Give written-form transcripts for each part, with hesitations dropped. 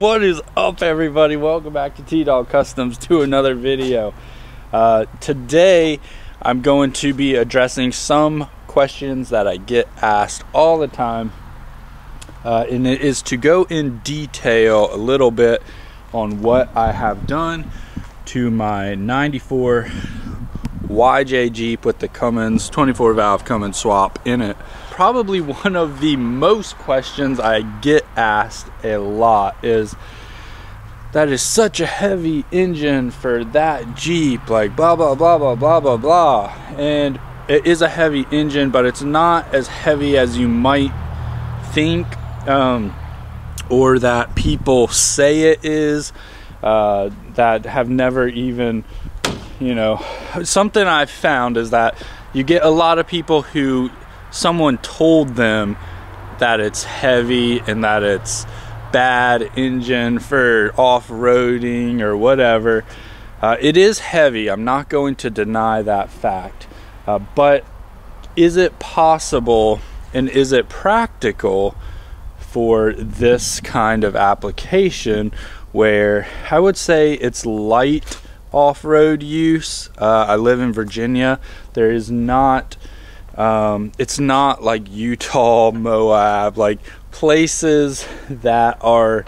What is up, everybody? Welcome back to T-Dog Customs to another video. Today I'm going to be addressing some questions that I get asked all the time, and it is to go in detail a little bit on what I have done to my 94 YJ Jeep with the Cummins 24 valve Cummins swap in it. Probably one of the most questions I get asked a lot is, that is such a heavy engine for that Jeep, like blah blah blah blah blah blah blah. And it is a heavy engine, but it's not as heavy as you might think, or that people say it is, that have never even, you know, something I've found is that you get a lot of people who someone told them that it's heavy and that it's bad engine for off-roading or whatever. It is heavy, I'm not going to deny that fact, but is it possible and is it practical for this kind of application where I would say it's light off-road use? I live in Virginia. There is not it's not like Utah, Moab, like places that are,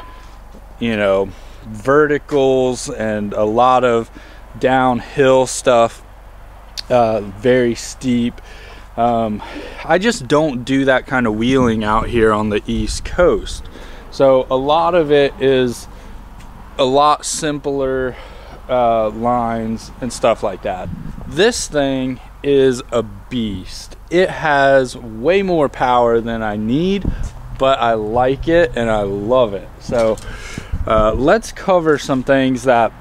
you know, verticals and a lot of downhill stuff, very steep. I just don't do that kind of wheeling out here on the East Coast. So a lot of it is a lot simpler lines and stuff like that. This thing is a beast. It has way more power than I need, but I like it and I love it. So let's cover some things that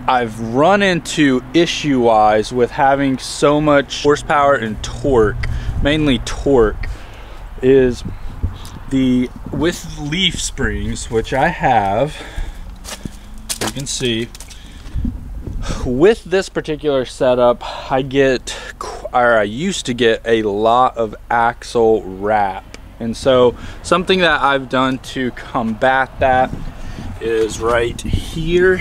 I've run into issue-wise with having so much horsepower and torque, mainly torque, is with leaf springs, which I have, you can see. With this particular setup, I used to get a lot of axle wrap. And so something that I've done to combat that is right here.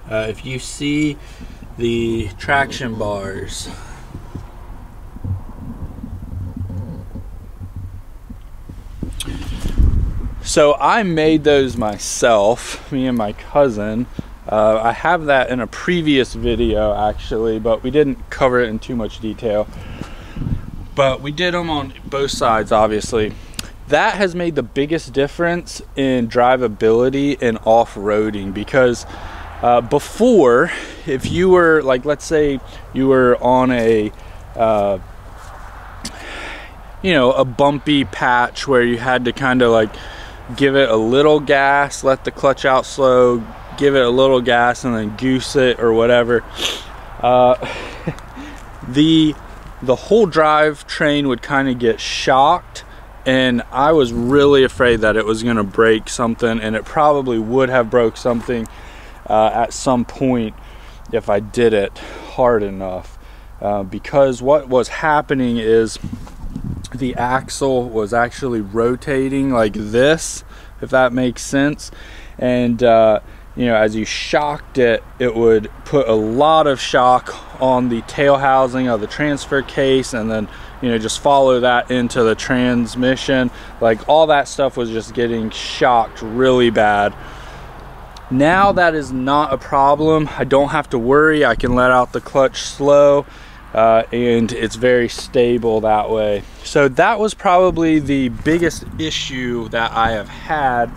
If you see the traction bars, so I made those myself, me and my cousin. I have that in a previous video actually, but we didn't cover it in too much detail. But we did them on both sides, obviously. That has made the biggest difference in drivability and off-roading, because before, if you were, like, let's say you were on a you know, a bumpy patch where you had to kind of like give it a little gas, let the clutch out slow, give it a little gas, and then goose it or whatever, the whole drivetrain would kind of get shocked, and I was really afraid that it was going to break something, and it probably would have broke something at some point if I did it hard enough, because what was happening is the axle was actually rotating like this, if that makes sense. And you know, as you shocked it, it would put a lot of shock on the tail housing of the transfer case, and then, you know, just follow that into the transmission. Like, all that stuff was just getting shocked really bad. Now that is not a problem. I don't have to worry. I can let out the clutch slow, and it's very stable that way. So that was probably the biggest issue that I have had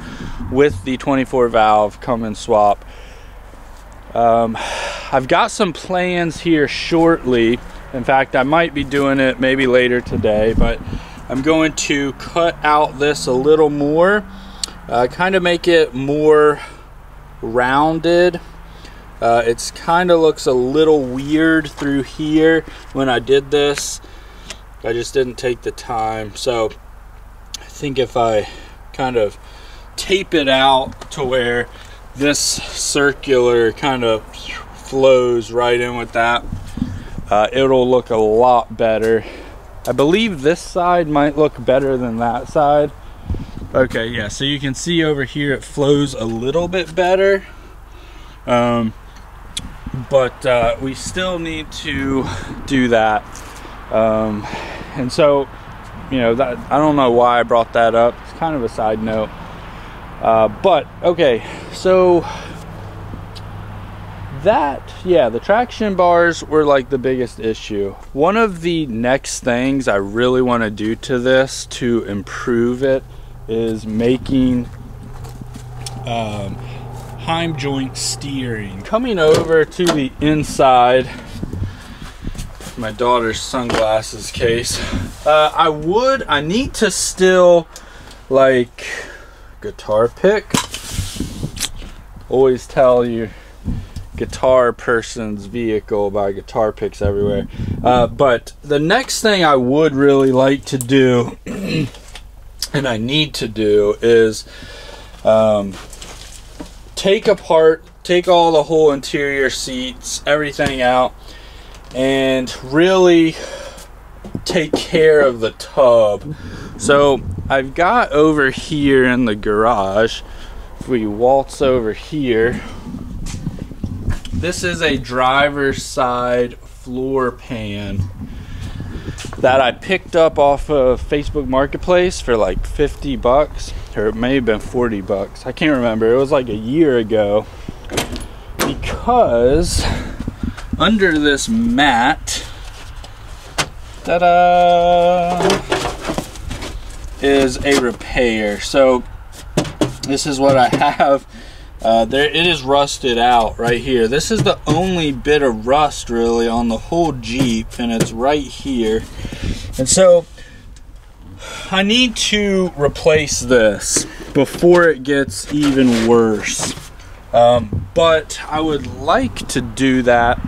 with the 24 valve Cummins swap. I've got some plans here shortly. In fact, I might be doing it maybe later today, but I'm going to cut out this a little more, kind of make it more rounded. It's kind of looks a little weird through here when I did this. I just didn't take the time. So I think if I kind of tape it out to where this circular kind of flows right in with that, it'll look a lot better. I believe this side might look better than that side, Okay, yeah, so you can see over here it flows a little bit better, but we still need to do that. And so, you know, that I don't know why I brought that up. It's kind of a side note. But okay, so the traction bars were like the biggest issue. One of the next things I really want to do to this to improve it is making heim joint steering. Coming over to the inside, my daughter's sunglasses case, I need to still like guitar pick. Always tell you guitar person's vehicle by guitar picks everywhere. But the next thing I would really like to do and I need to do is take all the whole interior seats, everything out, and really take care of the tub. So I've got over here in the garage, if we waltz over here, this is a driver's side floor pan that I picked up off of Facebook Marketplace for like 50 bucks, or it may have been 40 bucks. I can't remember. It was like a year ago, because under this mat, ta-da, is a repair. So this is what I have. It is rusted out right here. This is the only bit of rust really on the whole Jeep, and it's right here. And so I need to replace this before it gets even worse. But I would like to do that.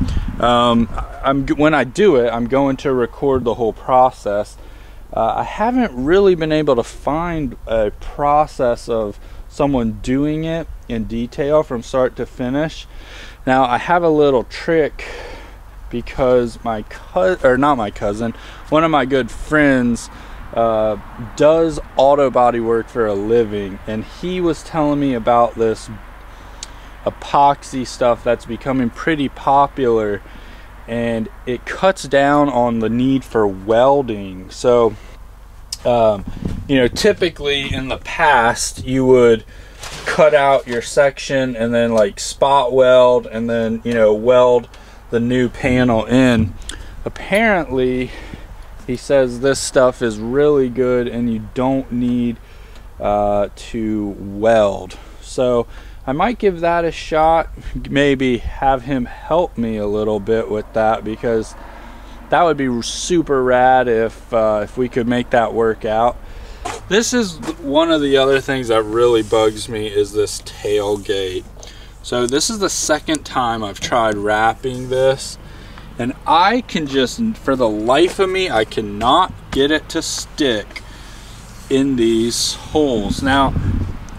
When I do it, I'm going to record the whole process. I haven't really been able to find a process of someone doing it in detail from start to finish. Now I have a little trick, because one of my good friends does auto body work for a living, and he was telling me about this epoxy stuff that's becoming pretty popular, and it cuts down on the need for welding. So you know, typically in the past you would cut out your section and then like spot weld and then, you know, weld the new panel in. Apparently he says this stuff is really good and you don't need to weld. So I might give that a shot, maybe have him help me a little bit with that, because that would be super rad if we could make that work out. This is one of the other things that really bugs me, is this tailgate. So this is the second time I've tried wrapping this, and I can just, for the life of me, I cannot get it to stick in these holes. Now,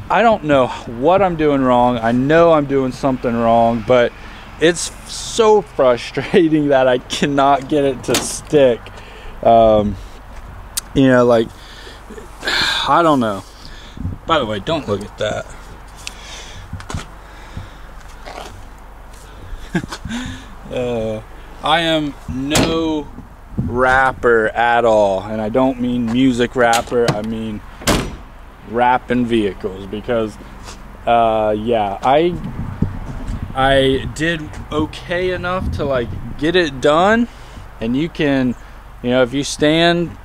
I don't know what I'm doing wrong. I know I'm doing something wrong, but it's so frustrating that I cannot get it to stick. You know, like, I don't know. By the way, don't look at that. I am no rapper at all, and I don't mean music rapper, I mean rapping vehicles, because yeah, I did okay enough to like get it done, and you can, you know, if you stand,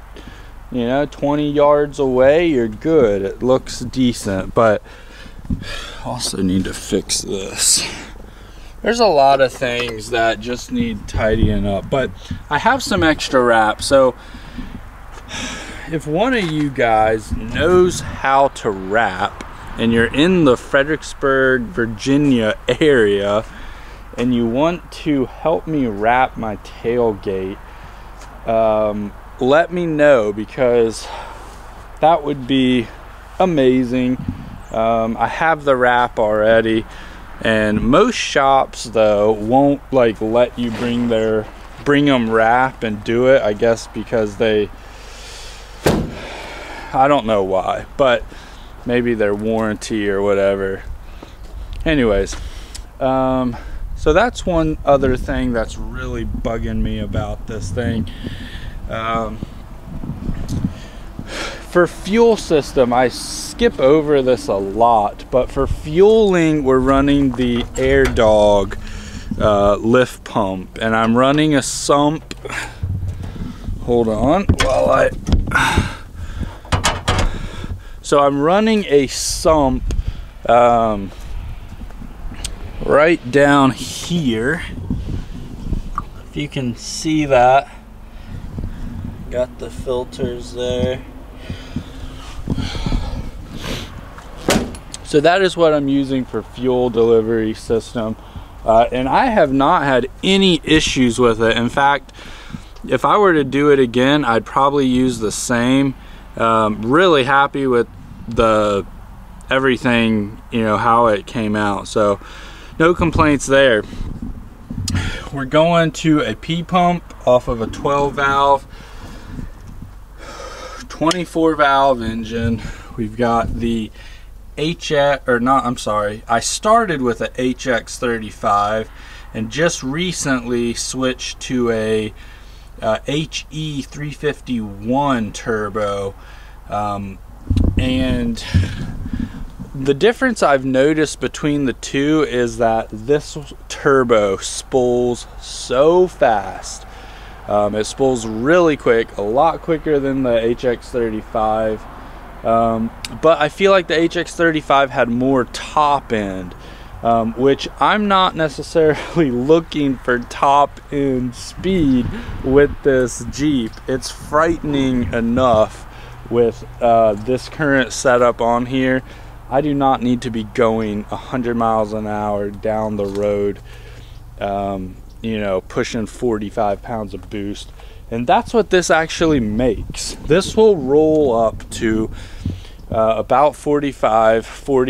you know, 20 yards away, you're good. It looks decent, but also need to fix this. There's a lot of things that just need tidying up, but I have some extra wrap. So if one of you guys knows how to wrap and you're in the Fredericksburg, Virginia area and you want to help me wrap my tailgate, let me know, because that would be amazing. I have the wrap already, and most shops though won't like let you bring them wrap and do it, I guess because I don't know why, but maybe their warranty or whatever. Anyways, so that's one other thing that's really bugging me about this thing. For fuel system, I skip over this a lot, but for fueling, we're running the Air Dog lift pump, and I'm running a sump. Hold on while so I'm running a sump right down here. If you can see that, got the filters there. So that is what I'm using for fuel delivery system, and I have not had any issues with it. In fact, if I were to do it again, I'd probably use the same. Really happy with everything, you know, how it came out, so no complaints there. We're going to a P pump off of a 12 valve 24 valve engine. We've got the I started with a HX35 and just recently switched to a HE351 turbo, and the difference I've noticed between the two is that this turbo spools so fast. It spools really quick, a lot quicker than the HX35. But I feel like the HX35 had more top end, which I'm not necessarily looking for top end speed with this Jeep. It's frightening enough with this current setup on here. I do not need to be going 100 miles an hour down the road, you know, pushing 45 pounds of boost. And that's what this actually makes. This will roll up to about 40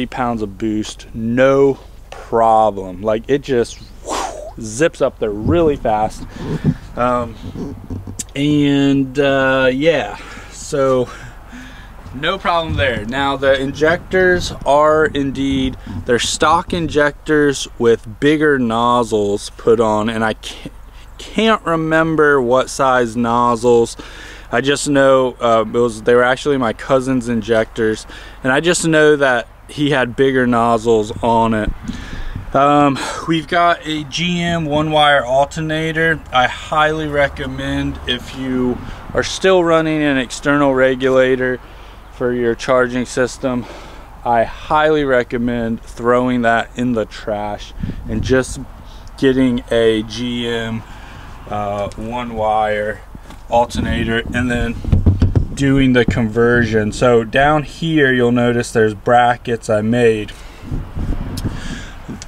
pounds of boost, no problem. Like, it just zips up there really fast. Yeah, so no problem there. Now, the injectors are indeed, they're stock injectors with bigger nozzles put on, and I can't remember what size nozzles. I just know they were actually my cousin's injectors, and I just know that he had bigger nozzles on it. We've got a GM one-wire alternator. I highly recommend, if you are still running an external regulator for your charging system, I highly recommend throwing that in the trash and just getting a GM one-wire alternator and then doing the conversion. So down here you'll notice there's brackets I made.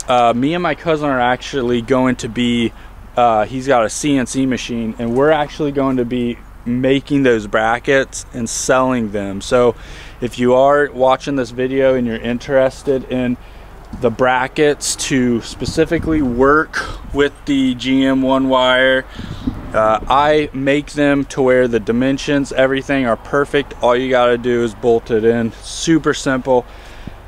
Me and my cousin are actually going to be, he's got a CNC machine, and we're actually going to be making those brackets and selling them. So if you are watching this video and you're interested in the brackets to specifically work with the GM one wire, I make them to where the dimensions, everything are perfect. All you got to do is bolt it in. Super simple.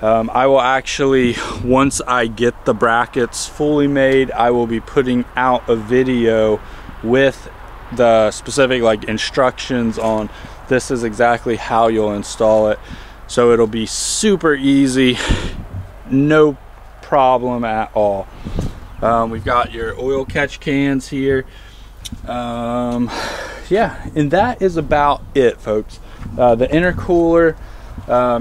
I will actually, once I get the brackets fully made, I will be putting out a video with the specific instructions on this is exactly how you'll install it. So it'll be super easy, no problem at all. We've got your oil catch cans here. Yeah, and that is about it, folks. The intercooler,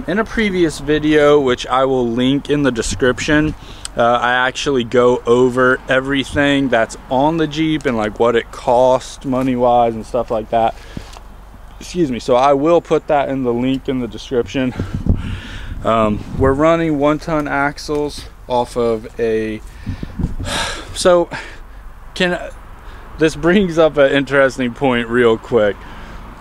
in a previous video, which I will link in the description, I actually go over everything that's on the Jeep and what it cost money wise and stuff like that. Excuse me. So I will put that in the link in the description. We're running 1-ton axles off of a, so this brings up an interesting point real quick.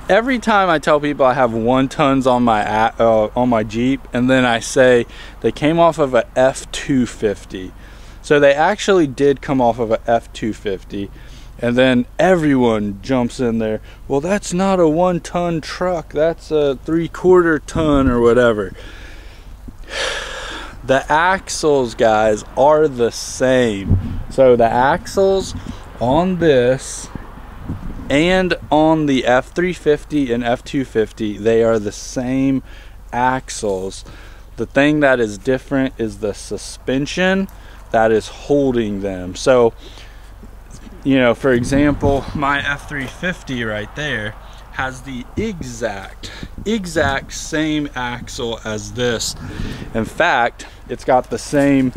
Every time I tell people I have 1-tons on my Jeep, and then I say they came off of a F250. So they actually did come off of a F250, and then everyone jumps in there, well, that's not a 1-ton truck, that's a 3/4 ton or whatever. the axles, guys, are the same. So the axles on this and on the F350 and F250, they are the same axles. The thing that is different is the suspension that is holding them. So, you know, for example, my F350 right there has the exact same axle as this. In fact, it's got the same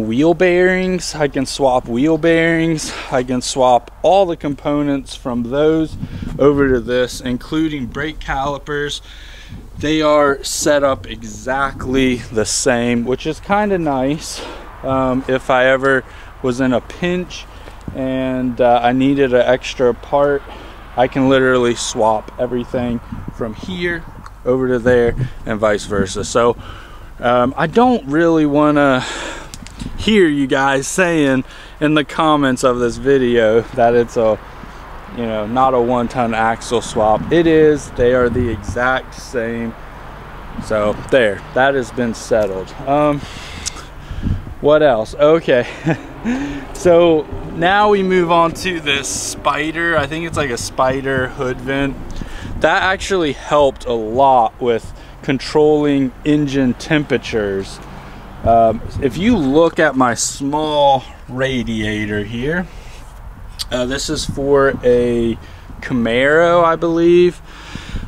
wheel bearings. I can swap wheel bearings. I can swap all the components from those over to this, including brake calipers. They are set up exactly the same, which is kind of nice. If I ever was in a pinch and I needed an extra part, I can literally swap everything from here over to there and vice versa. So I don't really want to hear you guys saying in the comments of this video that it's a, you know, not a 1-ton axle swap. It is. They are the exact same. So there, that has been settled. What else? Okay. So now we move on to this spider. I think it's like a spider hood vent. That actually helped a lot with controlling engine temperatures. If you look at my small radiator here, this is for a Camaro, I believe,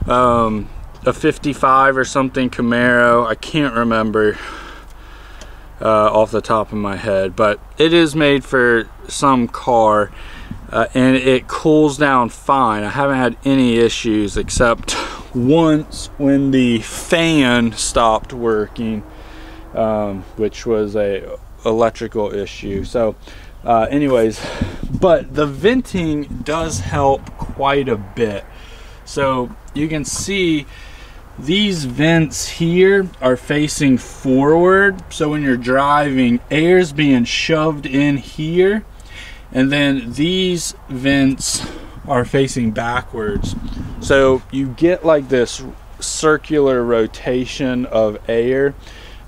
a 55 or something Camaro. I can't remember off the top of my head, but it is made for some car, and it cools down fine. I haven't had any issues except once when the fan stopped working, which was a electrical issue. So anyways, but the venting does help quite a bit. So you can see these vents here are facing forward, so when you're driving, air's being shoved in here, and then these vents are facing backwards, so you get like this circular rotation of air.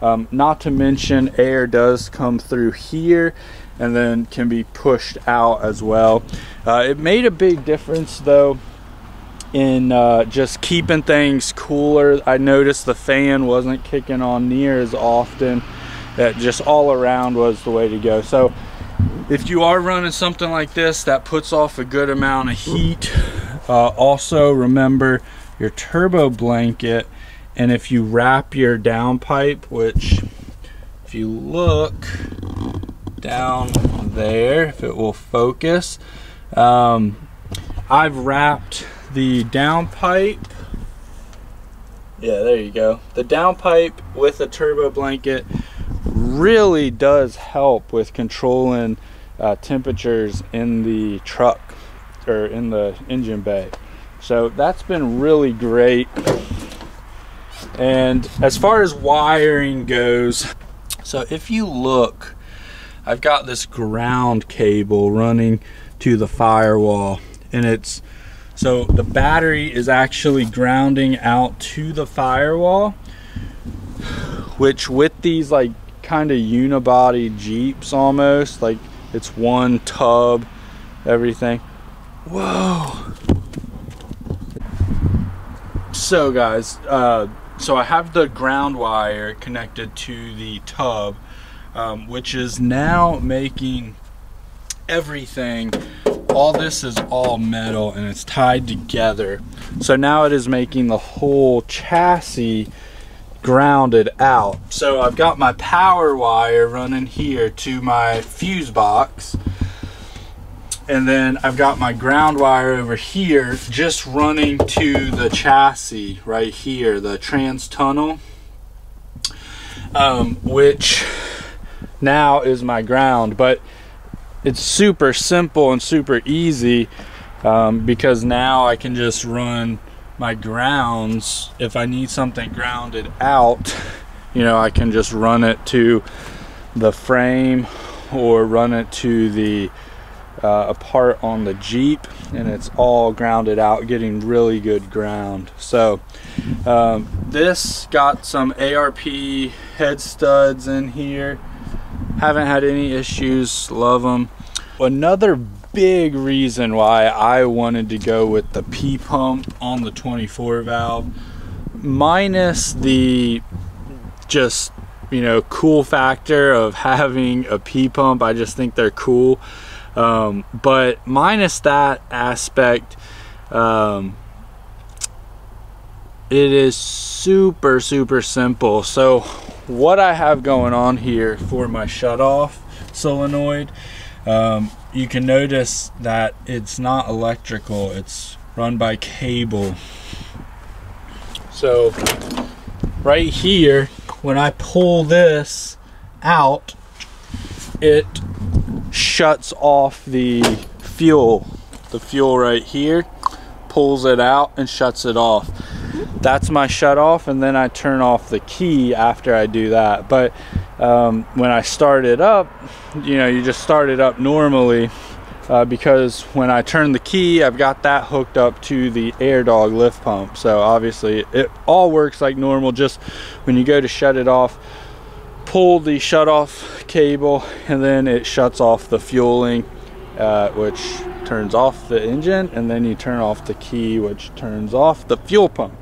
Not to mention, air does come through here and then can be pushed out as well. It made a big difference though in just keeping things cooler. I noticed the fan wasn't kicking on near as often. That just all around was the way to go. So if you are running something like this that puts off a good amount of heat, also remember your turbo blanket, and if you wrap your downpipe, which if you look down there, if it will focus, I've wrapped the downpipe, yeah, there you go. The downpipe with a turbo blanket really does help with controlling temperatures in the truck or in the engine bay. So that's been really great. And as far as wiring goes, so if you look, I've got this ground cable running to the firewall, and it's, so the battery is actually grounding out to the firewall, which with these like kind of unibody Jeeps almost, like it's one tub, everything. Whoa. So guys, so I have the ground wire connected to the tub, which is now making everything, all this is all metal and it's tied together. So now it is making the whole chassis grounded out. So I've got my power wire running here to my fuse box, and then I've got my ground wire over here just running to the chassis right here, the trans tunnel, which now is my ground. But it's super simple and super easy, because now I can just run my grounds. If I need something grounded out, you know, I can just run it to the frame or run it to the a part on the Jeep, and it's all grounded out, getting really good ground. So this got some ARP head studs in here. Haven't had any issues, love them. Another big reason why I wanted to go with the P pump on the 24 valve, minus the just, you know, cool factor of having a P pump. I just think they're cool. But minus that aspect, it is super simple. So what I have going on here for my shutoff solenoid, you can notice that it's not electrical, it's run by cable. So right here, when I pull this out, it shuts off the fuel right here, pulls it out and shuts it off. That's my shut off, and then I turn off the key after I do that. But when I start it up, you know, you just start it up normally, because when I turn the key, I've got that hooked up to the AirDog lift pump. So obviously it all works like normal. Just when you go to shut it off, pull the shut off cable, and then it shuts off the fueling, which turns off the engine, and then you turn off the key, which turns off the fuel pump.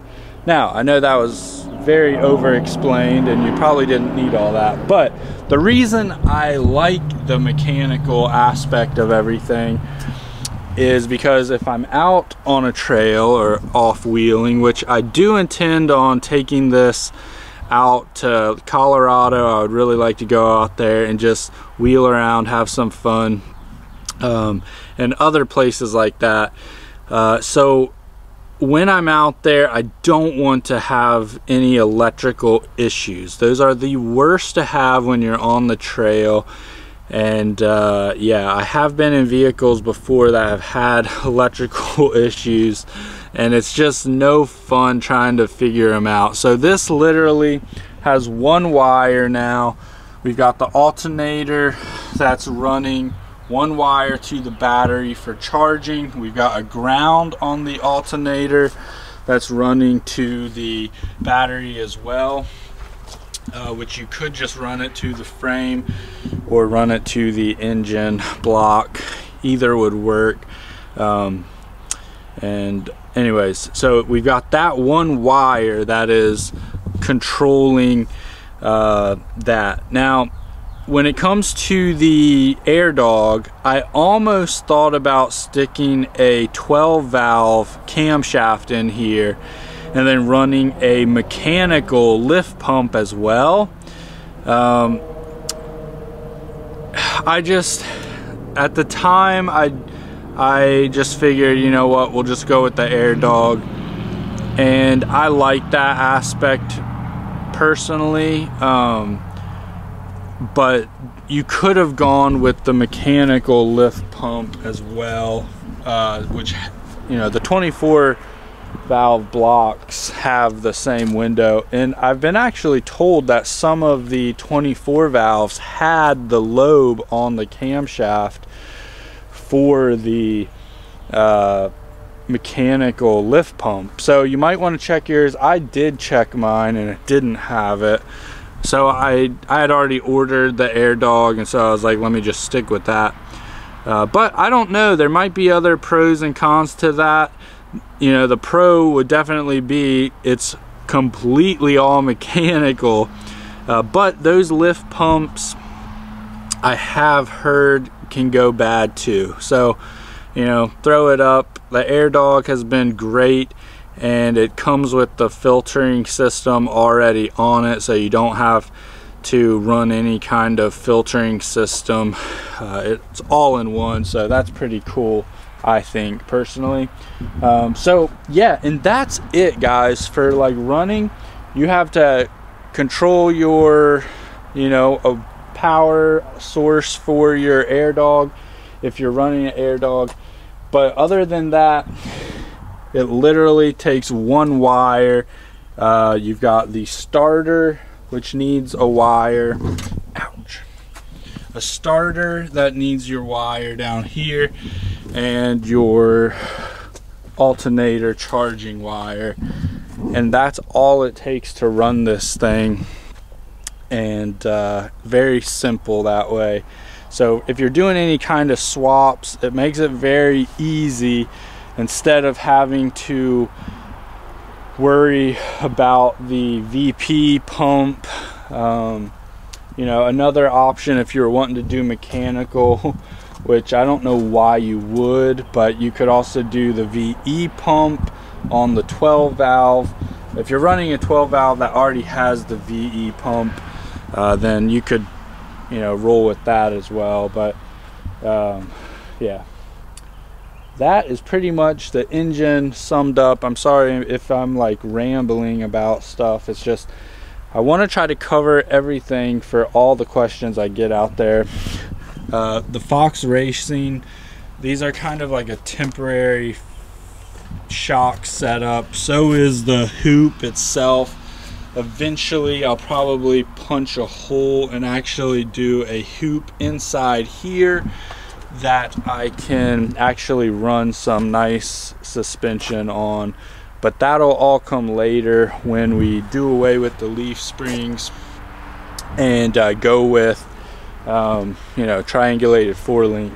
Now, I know that was very over-explained and you probably didn't need all that, but the reason I like the mechanical aspect of everything is because if I'm out on a trail or off-wheeling, which I do intend on taking this out to Colorado, I would really like to go out there and just wheel around, have some fun, and other places like that. So when I'm out there, I don't want to have any electrical issues. Those are the worst to have when you're on the trail. And yeah, I have been in vehicles before that have had electrical issues, and it's just no fun trying to figure them out. So this literally has one wire now. We've got the alternator that's running one wire to the battery for charging. We've got a ground on the alternator that's running to the battery as well, which you could just run it to the frame or run it to the engine block. Either would work. And anyways, so we've got that one wire that is controlling that. Now, when it comes to the AirDog, I almost thought about sticking a 12 valve camshaft in here and then running a mechanical lift pump as well. I just, at the time, I just figured, you know what, we'll just go with the AirDog, and I like that aspect personally. But you could have gone with the mechanical lift pump as well, which, you know, the 24 valve blocks have the same window, and I've been actually told that some of the 24 valves had the lobe on the camshaft for the mechanical lift pump. So you might want to check yours. I did check mine and it didn't have it. So I had already ordered the AirDog, and so I was like, let me just stick with that. But I don't know, there might be other pros and cons to that. You know, the pro would definitely be it's completely all mechanical, but those lift pumps I have heard can go bad too. So, you know, throw it up. The AirDog has been great, and it comes with the filtering system already on it, so you don't have to run any kind of filtering system. It's all in one, so that's pretty cool, I think, personally. So yeah, and that's it, guys. For like running, you have to control your, you know, a power source for your AirDog if you're running an AirDog. But other than that, it literally takes one wire. You've got the starter, which needs a wire. Ouch. A starter that needs your wire down here, and your alternator charging wire. and that's all it takes to run this thing. And very simple that way. So if you're doing any kind of swaps, it makes it very easy instead of having to worry about the VP pump. You know, another option if you're wanting to do mechanical, which I don't know why you would, but you could also do the VE pump on the 12 valve. If you're running a 12 valve that already has the VE pump, then you could, you know, roll with that as well. But yeah, that is pretty much the engine summed up. I'm sorry if I'm like rambling about stuff. It's just I want to try to cover everything for all the questions I get out there. The Fox Racing, these are kind of like a temporary shock setup. So is the hoop itself. Eventually I'll probably punch a hole and actually do a hoop inside here that I can actually run some nice suspension on, but that'll all come later when we do away with the leaf springs and go with you know, triangulated 4-link.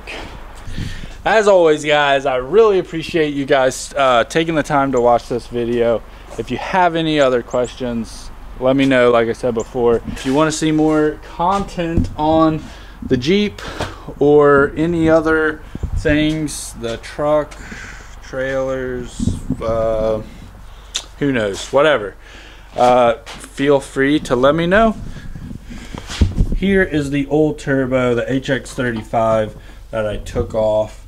As always, guys, I really appreciate you guys taking the time to watch this video. If you have any other questions, let me know. Like I said before, if you want to see more content on the Jeep or any other things, the truck, trailers, who knows, whatever, feel free to let me know. Here is the old turbo, the HX35 that I took off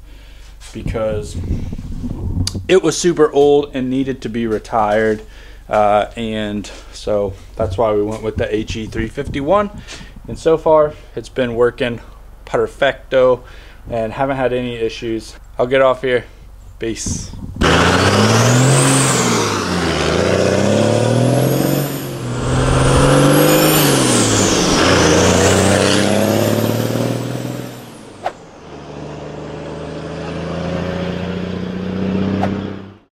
because it was super old and needed to be retired, and so that's why we went with the HE351, and so far it's been working perfecto and haven't had any issues. I'll get off here. Peace.